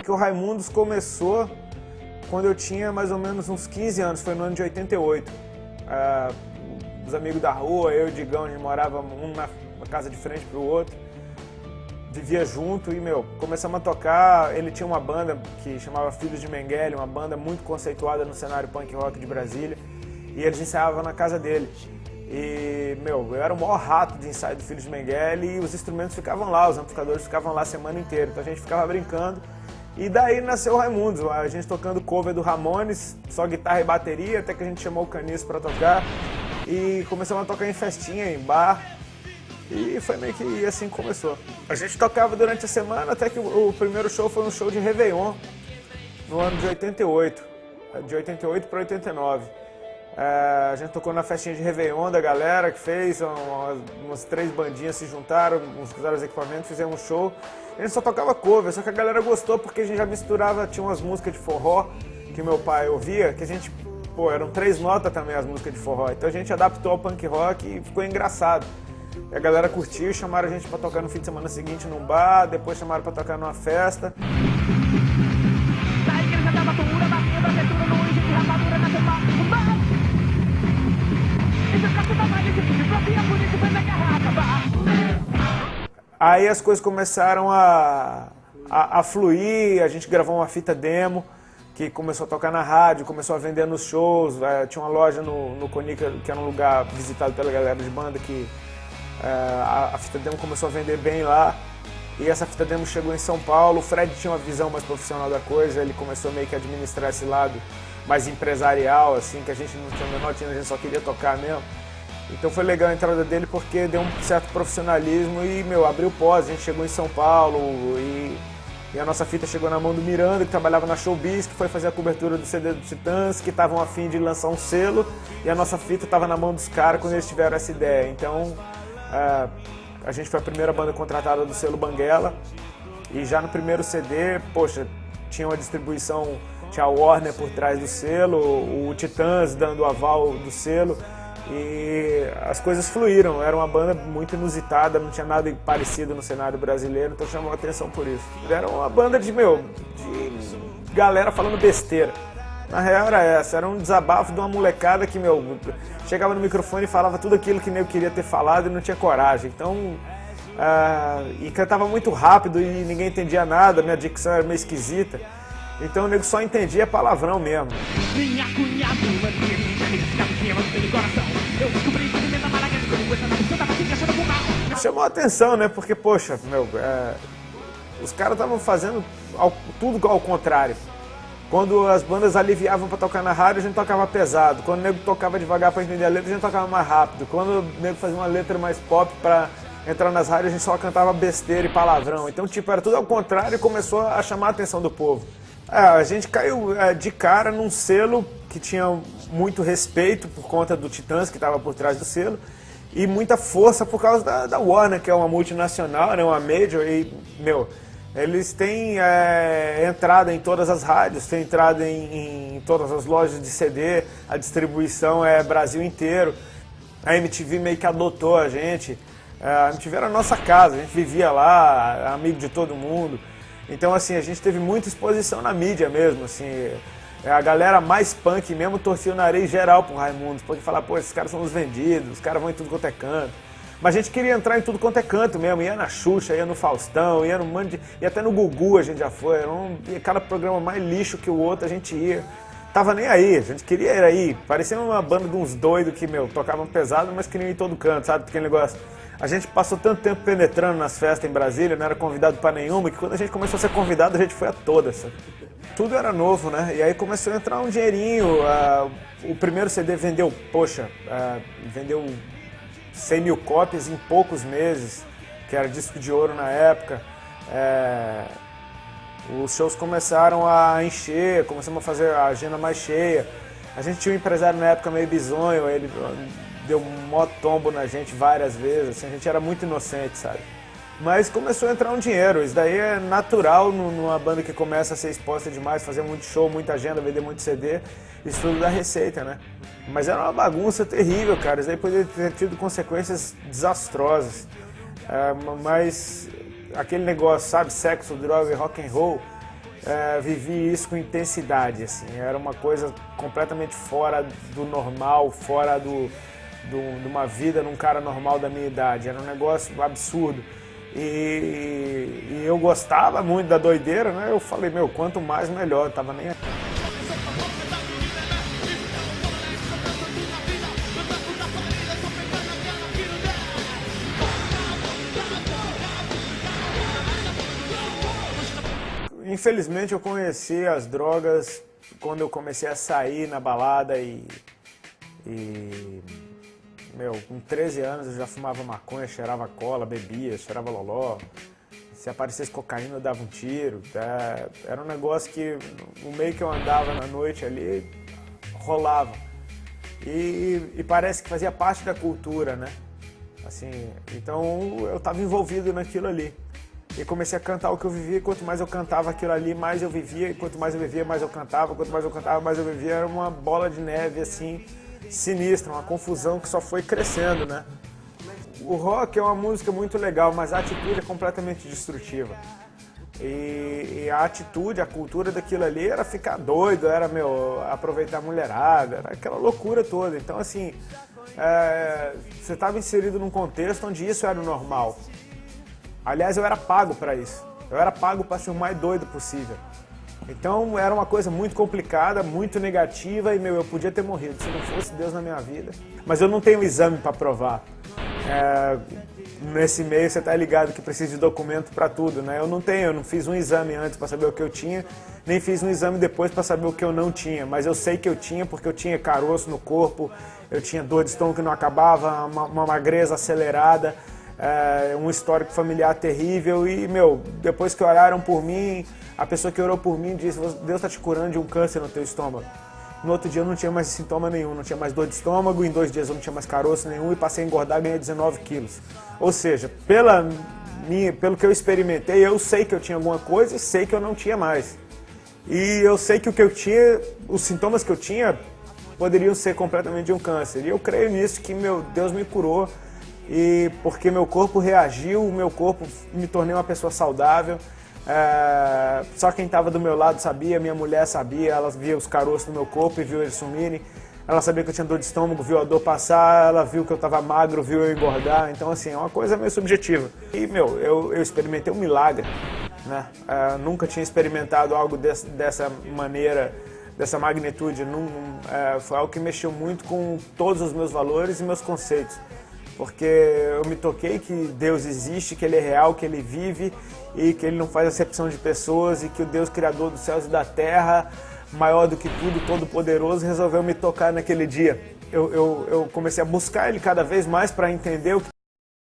que o Raimundos começou quando eu tinha mais ou menos uns 15 anos, foi no ano de 88. Os amigos da rua, eu e o Digão, a gente morava um na casa de frente pro outro, vivia junto e, começamos a tocar. Ele tinha uma banda que chamava Filhos de Mengele, uma banda muito conceituada no cenário punk rock de Brasília, e eles ensaiavam na casa dele. E, eu era o maior rato de ensaio do Filhos de Mengele e os instrumentos ficavam lá, os amplificadores ficavam lá a semana inteira, então a gente ficava brincando. E daí nasceu o Raimundos, a gente tocando cover do Ramones, só guitarra e bateria, até que a gente chamou o Caniço pra tocar e começamos a tocar em festinha, em bar, e foi meio que assim que começou. A gente tocava durante a semana, até que o primeiro show foi um show de Réveillon, no ano de 88, de 88 para 89. A gente tocou na festinha de Réveillon da galera que fez, umas 3 bandinhas se juntaram, uns usaram os equipamentos, fizemos um show. A gente só tocava cover, só que a galera gostou porque a gente já misturava, tinha umas músicas de forró que meu pai ouvia, que a gente, eram 3 notas também as músicas de forró. Então a gente adaptou ao punk rock e ficou engraçado. E a galera curtiu, chamaram a gente pra tocar no fim de semana seguinte num bar, depois chamaram pra tocar numa festa. Aí as coisas começaram a fluir, a gente gravou uma fita demo, que começou a tocar na rádio, começou a vender nos shows, tinha uma loja no Conica, que era um lugar visitado pela galera de banda, que a fita demo começou a vender bem lá, e essa fita demo chegou em São Paulo. O Fred tinha uma visão mais profissional da coisa, ele começou meio que a administrar esse lado mais empresarial, assim, que a gente não tinha o menor time, a gente só queria tocar mesmo. Então foi legal a entrada dele porque deu um certo profissionalismo e, abriu pós. A gente chegou em São Paulo e a nossa fita chegou na mão do Miranda, que trabalhava na Showbiz, que foi fazer a cobertura do CD do Titãs, que estavam a fim de lançar um selo, e a nossa fita estava na mão dos caras quando eles tiveram essa ideia. Então a gente foi a primeira banda contratada do selo Banguela, e já no primeiro CD, tinha uma distribuição, tinha a Warner por trás do selo, o Titãs dando o aval do selo. E as coisas fluíram, era uma banda muito inusitada, não tinha nada parecido no cenário brasileiro, então chamou a atenção por isso. Era uma banda de galera falando besteira. Na real era essa, era um desabafo de uma molecada que, chegava no microfone e falava tudo aquilo que queria ter falado e não tinha coragem. Então, e cantava muito rápido e ninguém entendia nada, minha dicção era meio esquisita. Então o nego só entendia palavrão mesmo. Minha cunhada, chamou a atenção, né? Porque, os caras estavam fazendo tudo ao contrário. Quando as bandas aliviavam pra tocar na rádio, a gente tocava pesado. Quando o nego tocava devagar pra entender a letra, a gente tocava mais rápido. Quando o nego fazia uma letra mais pop pra entrar nas rádios, a gente só cantava besteira e palavrão. Então, era tudo ao contrário e começou a chamar a atenção do povo. A gente caiu de cara num selo que tinha muito respeito por conta do Titãs, que estava por trás do selo, e muita força por causa da Warner, que é uma multinacional, né, uma major, e, eles têm entrada em todas as rádios, têm entrada em todas as lojas de CD, a distribuição é Brasil inteiro. A MTV meio que adotou a gente, a MTV era a nossa casa, a gente vivia lá, amigo de todo mundo. Então, assim, a gente teve muita exposição na mídia mesmo, assim, a galera mais punk mesmo torcia o nariz geral pro Raimundos, pode falar, esses caras são os vendidos, os caras vão em tudo quanto é canto. Mas a gente queria entrar em tudo quanto é canto mesmo, ia na Xuxa, ia no Faustão, ia até no Gugu a gente já foi, cada programa mais lixo que o outro a gente ia. Tava nem aí, a gente queria ir aí, parecia uma banda de uns doidos que, tocavam pesado, mas queriam ir em todo canto, sabe, aquele negócio. A gente passou tanto tempo penetrando nas festas em Brasília, não era convidado pra nenhuma, que quando a gente começou a ser convidado, a gente foi a todas, sabe? Tudo era novo, né? E aí começou a entrar um dinheirinho, o primeiro CD vendeu, vendeu 100 mil cópias em poucos meses, que era disco de ouro na época. Os shows começaram a encher, começamos a fazer a agenda mais cheia. A gente tinha um empresário na época meio bizonho, ele deu um mó tombo na gente várias vezes, assim, a gente era muito inocente, sabe? Mas começou a entrar um dinheiro, isso daí é natural numa banda que começa a ser exposta demais, fazer muito show, muita agenda, vender muito CD, isso tudo dá receita, né? Mas era uma bagunça terrível, cara, isso daí poderia ter tido consequências desastrosas. Mas aquele negócio, sabe, sexo, droga e rock and roll, vivi isso com intensidade, assim, era uma coisa completamente fora do normal, fora de uma vida num cara normal da minha idade, era um negócio absurdo. E eu gostava muito da doideira, né? Eu falei, meu, quanto mais melhor, eu tava nem... Infelizmente eu conheci as drogas quando eu comecei a sair na balada meu, com 13 anos eu já fumava maconha, cheirava cola, bebia, cheirava loló. Se aparecesse cocaína eu dava um tiro. Era um negócio que no meio que eu andava na noite ali, rolava. E parece que fazia parte da cultura, né? Assim, então eu estava envolvido naquilo ali. E comecei a cantar o que eu vivia, e quanto mais eu cantava aquilo ali, mais eu vivia, e quanto mais eu vivia, mais eu cantava, quanto mais eu cantava, mais eu vivia. Era uma bola de neve, assim, sinistra, uma confusão que só foi crescendo, né? O rock é uma música muito legal, mas a atitude é completamente destrutiva. E a atitude, a cultura daquilo ali era ficar doido, era, meu, aproveitar a mulherada, era aquela loucura toda. Então, assim, você estava inserido num contexto onde isso era o normal. Aliás, eu era pago para isso. Eu era pago para ser o mais doido possível. Então era uma coisa muito complicada, muito negativa e, meu, eu podia ter morrido se não fosse Deus na minha vida. Mas eu não tenho exame para provar. Nesse meio você tá ligado que precisa de documento para tudo, né? Eu não fiz um exame antes para saber o que eu tinha, nem fiz um exame depois para saber o que eu não tinha. Mas eu sei que eu tinha porque eu tinha caroço no corpo, eu tinha dor de estômago que não acabava, uma magreza acelerada. Um histórico familiar terrível e, meu, depois que oraram por mim, a pessoa que orou por mim disse, Deus está te curando de um câncer no teu estômago. No outro dia eu não tinha mais sintoma nenhum, não tinha mais dor de estômago, em 2 dias eu não tinha mais caroço nenhum e passei a engordar e ganhei 19 quilos. Ou seja, pelo que eu experimentei, eu sei que eu tinha alguma coisa e sei que eu não tinha mais. E eu sei que o que eu tinha, os sintomas que eu tinha, poderiam ser completamente de um câncer. E eu creio nisso, que, meu, Deus me curou. E porque meu corpo reagiu, meu corpo me tornei uma pessoa saudável. Só quem estava do meu lado sabia, minha mulher sabia, ela via os caroços no meu corpo e viu eles sumirem. Ela sabia que eu tinha dor de estômago, viu a dor passar, ela viu que eu estava magro, viu eu engordar. Então, assim, é uma coisa meio subjetiva. E, meu, eu experimentei um milagre, né? Nunca tinha experimentado algo dessa maneira, dessa magnitude. Foi algo que mexeu muito com todos os meus valores e meus conceitos. Porque eu me toquei que Deus existe, que Ele é real, que Ele vive e que Ele não faz acepção de pessoas e que o Deus Criador dos céus e da terra, maior do que tudo, todo-poderoso, resolveu me tocar naquele dia. Eu comecei a buscar Ele cada vez mais para entender o que